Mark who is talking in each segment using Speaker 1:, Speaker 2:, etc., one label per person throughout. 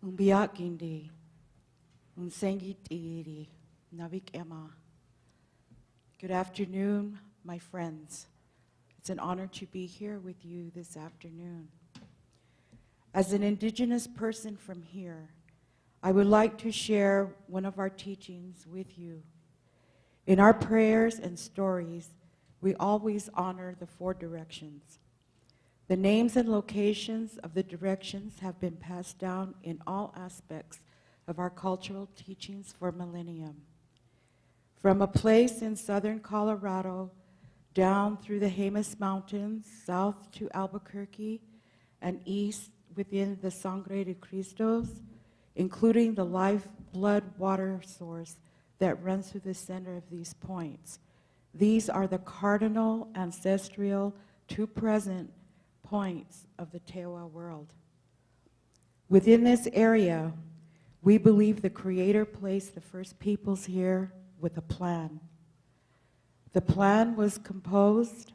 Speaker 1: Umbiakindi, Unsengitiri, Navik Emma. Good afternoon, my friends. It's an honor to be here with you this afternoon. As an indigenous person from here, I would like to share one of our teachings with you. In our prayers and stories, we always honor the 4 directions. The names and locations of the directions have been passed down in all aspects of our cultural teachings for millennium. From a place in southern Colorado, down through the Jemez Mountains, south to Albuquerque, and east within the Sangre de Cristos, including the lifeblood water source that runs through the center of these points. These are the cardinal, ancestral, to present points of the Tewa world. Within this area, we believe the Creator placed the first peoples here with a plan. The plan was composed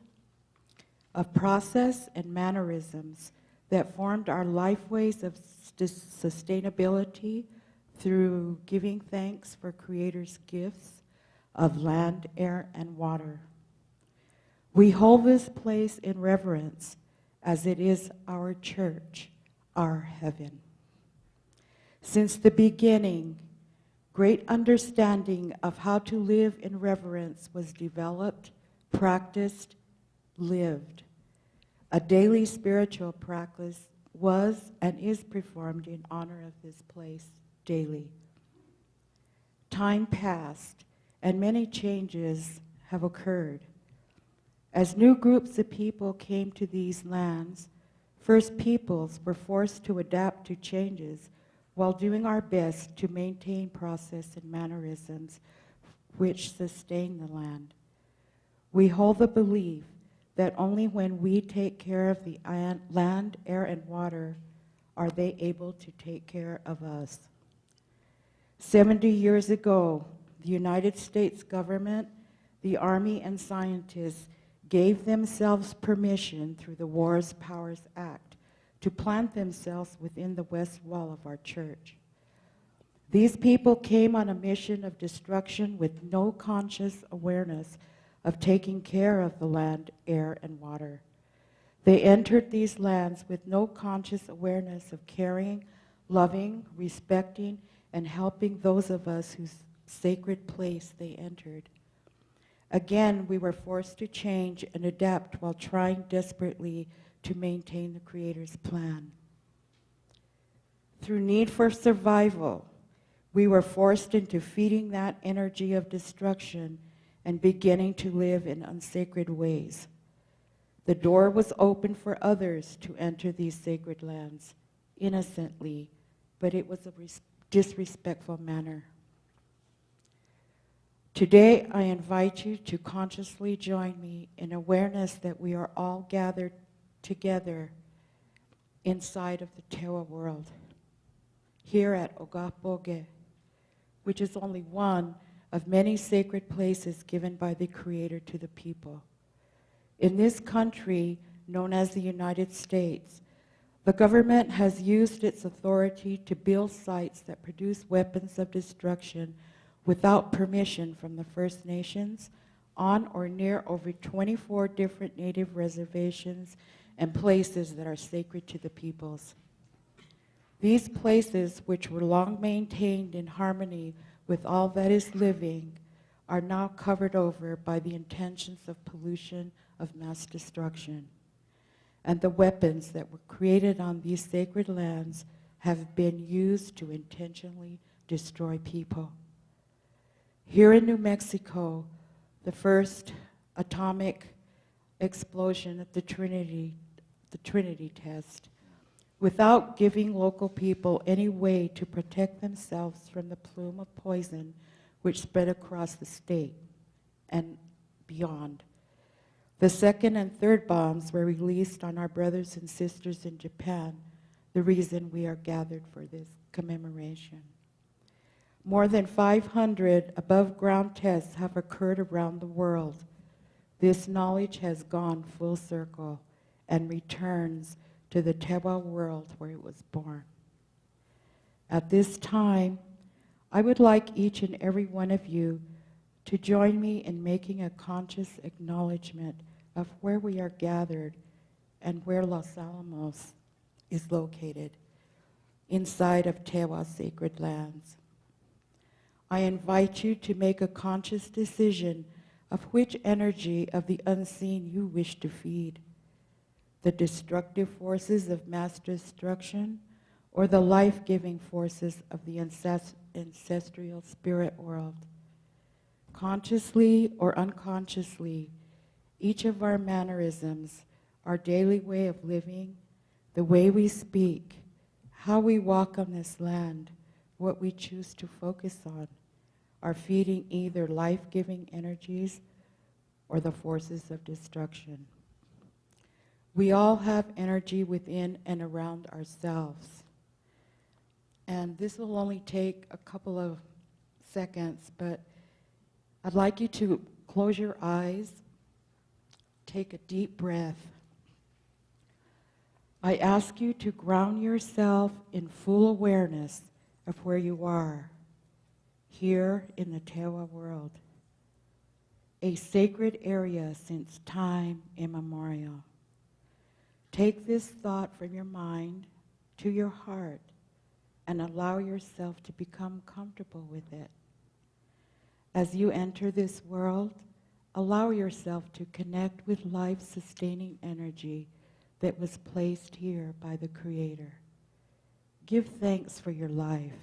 Speaker 1: of process and mannerisms that formed our lifeways of sustainability through giving thanks for Creator's gifts of land, air, and water. We hold this place in reverence as it is our church, our heaven. Since the beginning, great understanding of how to live in reverence was developed, practiced, lived. A daily spiritual practice was and is performed in honor of this place daily. Time passed, and many changes have occurred. As new groups of people came to these lands, first peoples were forced to adapt to changes while doing our best to maintain process and mannerisms which sustain the land. We hold the belief that only when we take care of the land, air, and water are they able to take care of us. 70 years ago, the United States government, the Army, and scientists gave themselves permission through the Wars Powers Act to plant themselves within the west wall of our church. These people came on a mission of destruction with no conscious awareness of taking care of the land, air, and water. They entered these lands with no conscious awareness of caring, loving, respecting, and helping those of us whose sacred place they entered. Again, we were forced to change and adapt while trying desperately to maintain the Creator's plan. Through need for survival, we were forced into feeding that energy of destruction and beginning to live in unsacred ways. The door was open for others to enter these sacred lands innocently, but it was a disrespectful manner. Today, I invite you to consciously join me in awareness that we are all gathered together inside of the Tewa world, here at H.O.P.E, which is only one of many sacred places given by the Creator to the people. In this country, known as the United States, the government has used its authority to build sites that produce weapons of destruction without permission from the First Nations on or near over 24 different native reservations and places that are sacred to the peoples. These places, which were long maintained in harmony with all that is living, are now covered over by the intentions of pollution of mass destruction. And the weapons that were created on these sacred lands have been used to intentionally destroy people. Here in New Mexico, the first atomic explosion at the Trinity test, without giving local people any way to protect themselves from the plume of poison which spread across the state and beyond. The second and third bombs were released on our brothers and sisters in Japan, the reason we are gathered for this commemoration. More than 500 above-ground tests have occurred around the world. This knowledge has gone full circle and returns to the Tewa world where it was born. At this time, I would like each and every one of you to join me in making a conscious acknowledgement of where we are gathered and where Los Alamos is located inside of Tewa sacred lands. I invite you to make a conscious decision of which energy of the unseen you wish to feed, the destructive forces of mass destruction or the life-giving forces of the ancestral spirit world. Consciously or unconsciously, each of our mannerisms, our daily way of living, the way we speak, how we walk on this land, what we choose to focus on, are feeding either life-giving energies or the forces of destruction. We all have energy within and around ourselves. And this will only take a couple of seconds, but I'd like you to close your eyes, take a deep breath. I ask you to ground yourself in full awareness of where you are, here in the Tewa world, a sacred area since time immemorial. Take this thought from your mind to your heart and allow yourself to become comfortable with it. As you enter this world, allow yourself to connect with life-sustaining energy that was placed here by the Creator. Give thanks for your life,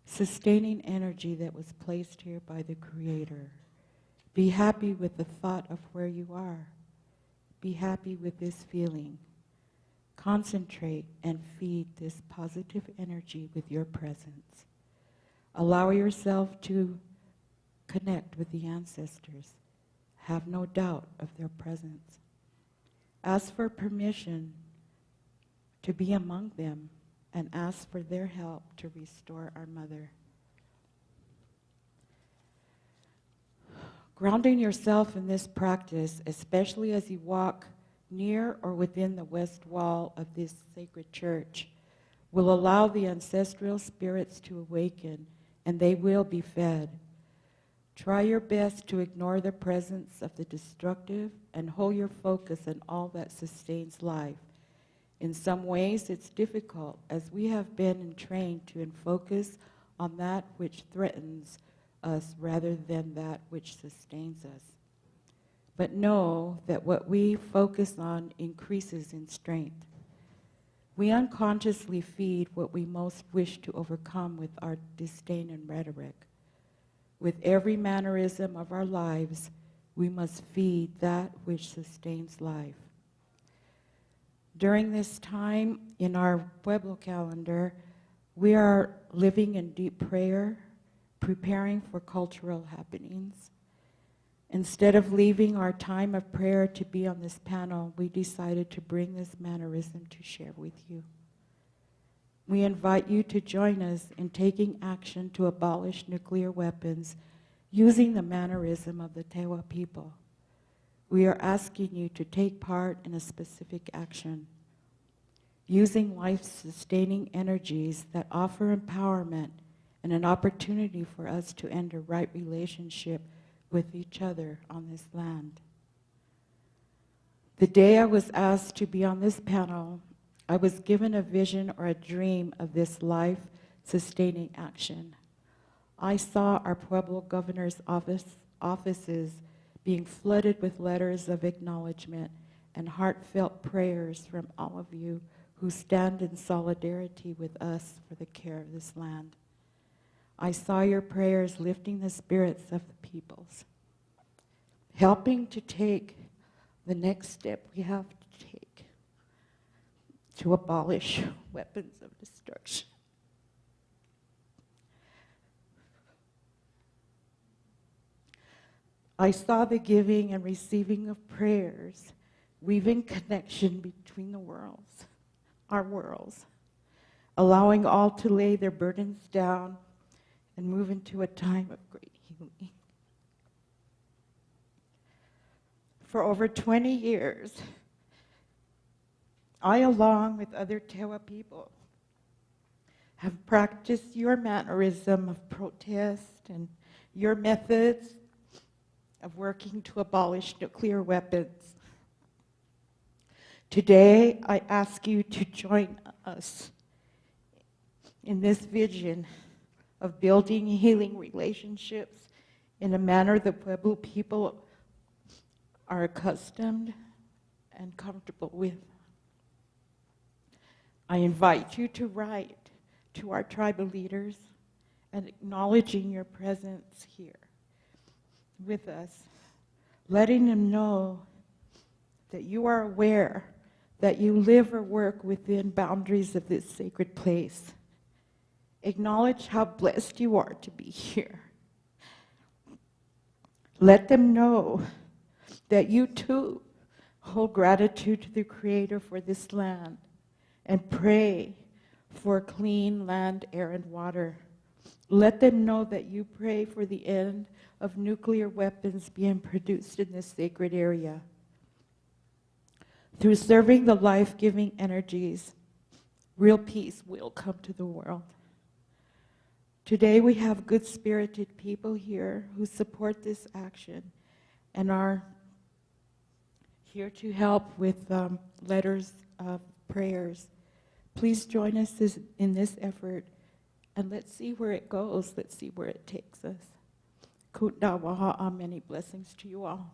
Speaker 1: sustaining energy that was placed here by the Creator. Be happy with the thought of where you are. Be happy with this feeling. Concentrate and feed this positive energy with your presence. Allow yourself to connect with the ancestors. Have no doubt of their presence. Ask for permission to be among them and ask for their help to restore our mother. Grounding yourself in this practice, especially as you walk near or within the west wall of this sacred church, will allow the ancestral spirits to awaken, and they will be fed. Try your best to ignore the presence of the destructive and hold your focus on all that sustains life. In some ways, it's difficult, as we have been trained to focus on that which threatens us rather than that which sustains us. But know that what we focus on increases in strength. We unconsciously feed what we most wish to overcome with our disdain and rhetoric. With every mannerism of our lives, we must feed that which sustains life. During this time in our Pueblo calendar, we are living in deep prayer, preparing for cultural happenings. Instead of leaving our time of prayer to be on this panel, we decided to bring this mannerism to share with you. We invite you to join us in taking action to abolish nuclear weapons using the mannerism of the Tewa people. We are asking you to take part in a specific action, using life-sustaining energies that offer empowerment and an opportunity for us to enter right relationship with each other on this land. The day I was asked to be on this panel, I was given a vision or a dream of this life-sustaining action. I saw our Pueblo governor's offices being flooded with letters of acknowledgement and heartfelt prayers from all of you who stand in solidarity with us for the care of this land. I saw your prayers lifting the spirits of the peoples, helping to take the next step we have to take to abolish weapons of destruction. I saw the giving and receiving of prayers, weaving connection between the worlds, our worlds, allowing all to lay their burdens down and move into a time of great healing. For over 20 years, I, along with other Tewa people, have practiced your mannerism of protest and your methods of working to abolish nuclear weapons. Today, I ask you to join us in this vision of building healing relationships in a manner the Pueblo people are accustomed and comfortable with. I invite you to write to our tribal leaders and acknowledging your presence here with us, letting them know that you are aware that you live or work within boundaries of this sacred place. Acknowledge how blessed you are to be here. Let them know that you too hold gratitude to the Creator for this land and pray for clean land, air, and water. Let them know that you pray for the end of nuclear weapons being produced in this sacred area. Through serving the life-giving energies, real peace will come to the world. Today we have good-spirited people here who support this action and are here to help with letters of prayers. Please join us in this effort, and let's see where it goes. Let's see where it takes us. Kutna waha'a, many blessings to you all.